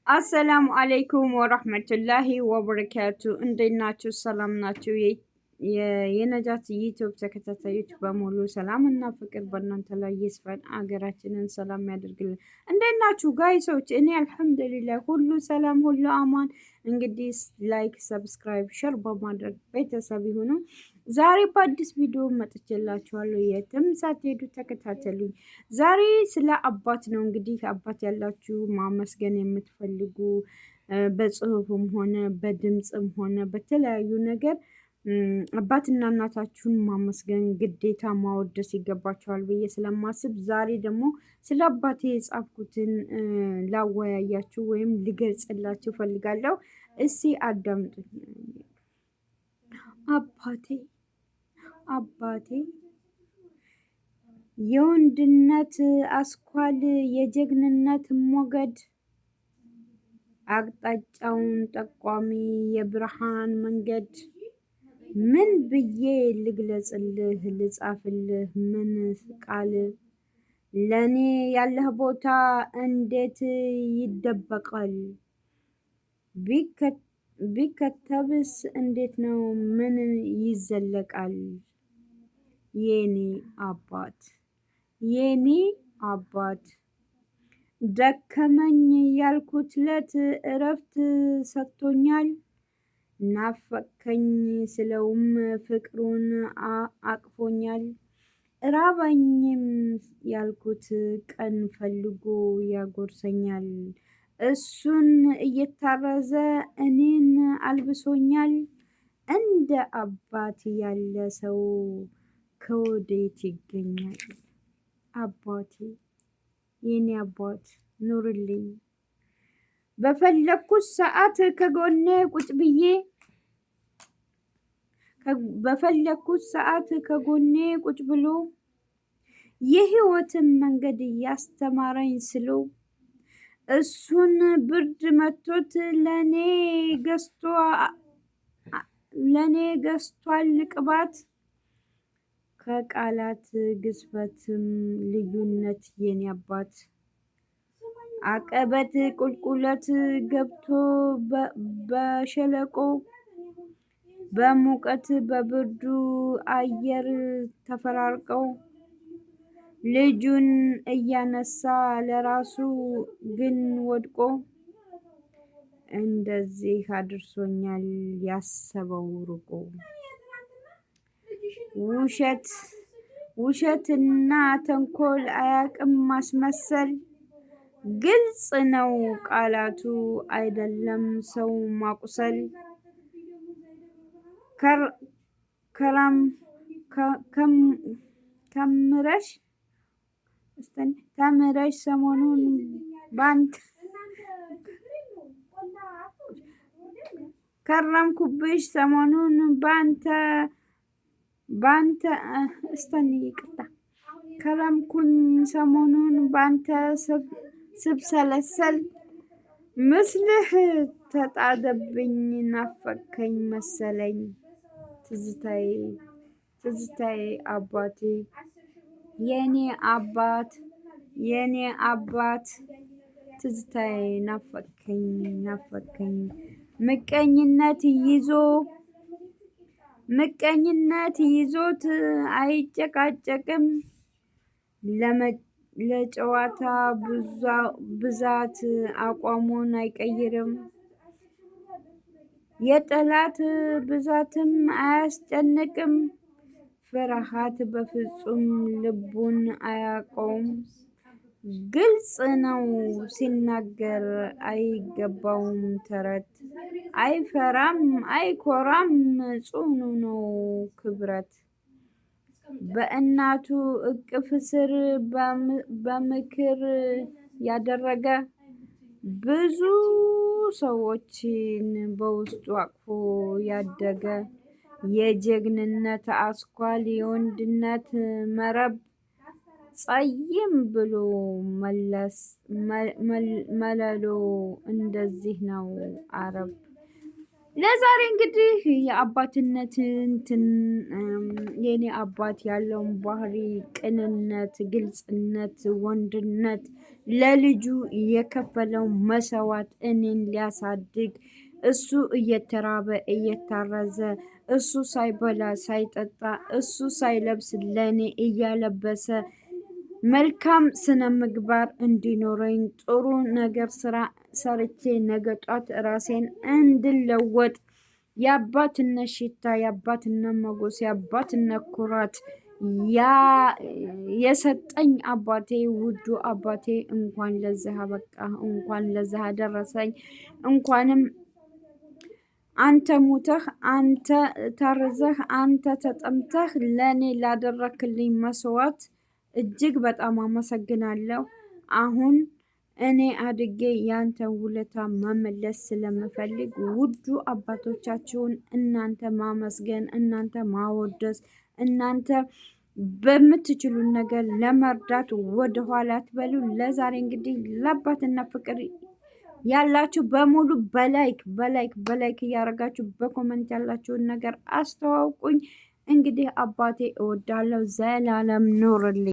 አሰላሙ አለይኩም ወረህመቱላሂ ወበረካቱ። እንዴት ናችሁ? ሰላም ናችሁ? የነጃት ዩቲዩብ ተከታታዮች በሙሉ ሰላም እና ፍቅር በእናንተ ላይ ይስፈን። አገራችንን ሰላም ያደርግልን። እንዴት ናችሁ ጋይሶች? እኔ አልሐምዱሊላህ ሁሉ ሰላም፣ ሁሉ አማን። እንግዲህ ላይክ፣ ሰብስክራይብ፣ ሸር በማድረግ ቤተሰብ ይሁኑ። ዛሬ በአዲስ ቪዲዮ መጥቼላችኋለሁ። የትም ሳትሄዱ ተከታተሉኝ። ዛሬ ስለ አባት ነው። እንግዲህ አባት ያላችሁ ማመስገን የምትፈልጉ በጽሁፍም ሆነ በድምፅም ሆነ በተለያዩ ነገር አባትና እናታችሁን ማመስገን ግዴታ ማወደስ ይገባቸዋል ብዬ ስለማስብ ዛሬ ደግሞ ስለ አባቴ የጻፍኩትን ላወያያችሁ ወይም ልገልጽላችሁ ፈልጋለሁ። እስቲ አዳምጡኝ። አባቴ የወንድነት አስኳል፣ የጀግንነት ሞገድ፣ አቅጣጫውን ጠቋሚ የብርሃን መንገድ። ምን ብዬ ልግለጽልህ ልጻፍልህ ምን ቃል? ለኔ ያለህ ቦታ እንዴት ይደበቃል? ቢከተብስ እንዴት ነው ምን ይዘለቃል? የኔ አባት ደከመኝ ያልኩት ለት እረፍት ሰጥቶኛል። ናፈከኝ ስለውም ፍቅሩን አቅፎኛል። ራበኝም ያልኩት ቀን ፈልጎ ያጎርሰኛል። እሱን እየታረዘ እኔን አልብሶኛል። እንደ አባት ያለ ሰው ከወዴት ይገኛል? አባቴ የኔ አባት ኑርልኝ። በፈለኩት ሰዓት ከጎኔ ቁጭ ብሎ የህይወትን መንገድ እያስተማረኝ ስሎ እሱን ብርድ መቶት ለኔ ገዝቷል ቅባት። ከቃላት ግዝፈትም ልዩነት የኔ አባት አቀበት ቁልቁለት ገብቶ በሸለቆ በሙቀት በብርዱ አየር ተፈራርቀው ልጁን እያነሳ ለራሱ ግን ወድቆ እንደዚህ አድርሶኛል ያሰበው ርቆ። ውሸትና ተንኮል አያቅም ማስመሰል። ግልጽ ነው ቃላቱ አይደለም ሰው ማቁሰል። ተምረሽ ሰሞኑን ከረምኩብሽ ሰሞኑን ከረምኩኝ ሰሞኑን ባንተ ስብሰለሰል። ምስልህ ተጣደብኝ ናፈከኝ መሰለኝ። ትዝታዬ አባቴ የኔ አባት ትዝታዬ ናፈከኝ። ምቀኝነት ይዞት አይጨቃጨቅም። ለጨዋታ ብዛት አቋሙን አይቀይርም። የጠላት ብዛትም አያስጨንቅም። ፍርሃት በፍጹም ልቡን አያውቀውም። ግልጽ ነው ሲናገር አይገባውም ተረት። አይፈራም አይኮራም ጽኑ ነው ክብረት። በእናቱ እቅፍ ስር በምክር ያደረገ ብዙ ሰዎችን በውስጡ አቅፎ ያደገ። የጀግንነት አስኳል የወንድነት መረብ። ጸይም ብሎ መለሎ እንደዚህ ነው አረብ። ለዛሬ እንግዲህ የአባትነትን የኔ አባት ያለውን ባህሪ፣ ቅንነት፣ ግልጽነት፣ ወንድነት ለልጁ የከፈለው መሰዋት እኔን ሊያሳድግ እሱ እየተራበ እየታረዘ እሱ ሳይበላ ሳይጠጣ እሱ ሳይለብስ ለእኔ እያለበሰ መልካም ስነ ምግባር እንዲኖረኝ ጥሩ ነገር ስራ ሰርቼ ነገ ጧት ራሴን እንድለወጥ የአባትነት ሽታ የአባትነት መጎስ የአባትነት ኩራት የሰጠኝ አባቴ ውዱ አባቴ እንኳን ለዚህ አበቃ፣ እንኳን ለዚህ አደረሰኝ። እንኳንም አንተ ሙተህ አንተ ተርዘህ አንተ ተጠምተህ ለእኔ ላደረክልኝ መስዋዕት እጅግ በጣም አመሰግናለሁ። አሁን እኔ አድጌ ያንተ ውለታ መመለስ ስለምፈልግ ውዱ አባቶቻችሁን እናንተ ማመስገን፣ እናንተ ማወደስ፣ እናንተ በምትችሉን ነገር ለመርዳት ወደኋላ አትበሉ። ለዛሬ እንግዲህ ለአባትና ፍቅር ያላችሁ በሙሉ በላይክ እያደረጋችሁ በኮመንት ያላችሁን ነገር አስተዋውቁኝ። እንግዲህ አባቴ እወዳለሁ፣ ዘላለም ኖርልኝ።